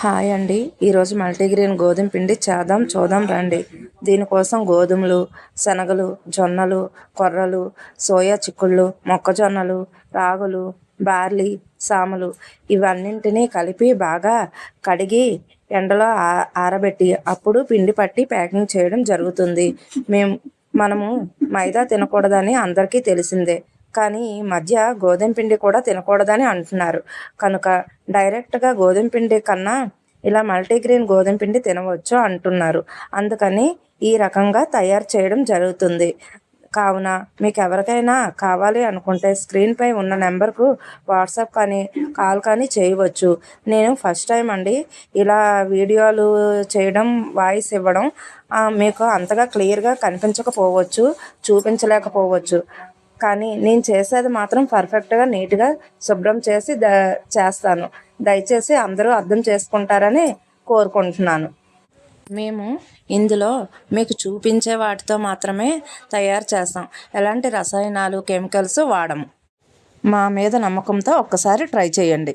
Hi అండి. ఈరోజు multigrain గోధుమ పిండి చూద్దాం రండి. దీనికోసం గోధుమలు, శనగలు, జొన్నలు, కొర్రలు, సోయా చిక్కుళ్ళు, మొక్కజొన్నలు, రాగులు, బార్లీ, సామలు ఇవన్నింటినీ కలిపి బాగా కడిగి ఎండలో ఆరబెట్టి అప్పుడు పిండి పట్టి ప్యాకింగ్ చేయడం జరుగుతుంది. మనము మైదా తినకూడదని అందరికీ తెలిసిందే. కానీ ఈ మధ్య గోధుమ పిండి కూడా తినకూడదని అంటున్నారు. కనుక డైరెక్ట్గా గోధుమ పిండి కన్నా ఇలా మల్టీగ్రెయిన్ గోధుమ పిండి తినవచ్చు అంటున్నారు. అందుకని ఈ రకంగా తయారు చేయడం జరుగుతుంది. కావున మీకు ఎవరికైనా కావాలి అనుకుంటే స్క్రీన్పై ఉన్న నెంబర్కు వాట్సాప్ కానీ కాల్ కానీ చేయవచ్చు. నేను ఫస్ట్ టైం అండి ఇలా వీడియోలు చేయడం, వాయిస్ ఇవ్వడం. మీకు అంతగా క్లియర్గా కనిపించకపోవచ్చు, చూపించలేకపోవచ్చు. కానీ నేను చేసేది మాత్రం పర్ఫెక్ట్గా, నీట్గా శుభ్రం చేసి చేస్తాను. దయచేసి అందరూ అర్థం చేసుకుంటారని కోరుకుంటున్నాను. మేము ఇందులో మీకు చూపించే వాటితో మాత్రమే తయారు చేస్తాం. ఎలాంటి రసాయనాలు, కెమికల్స్ వాడము. మా మీద నమ్మకంతో ఒక్కసారి ట్రై చేయండి.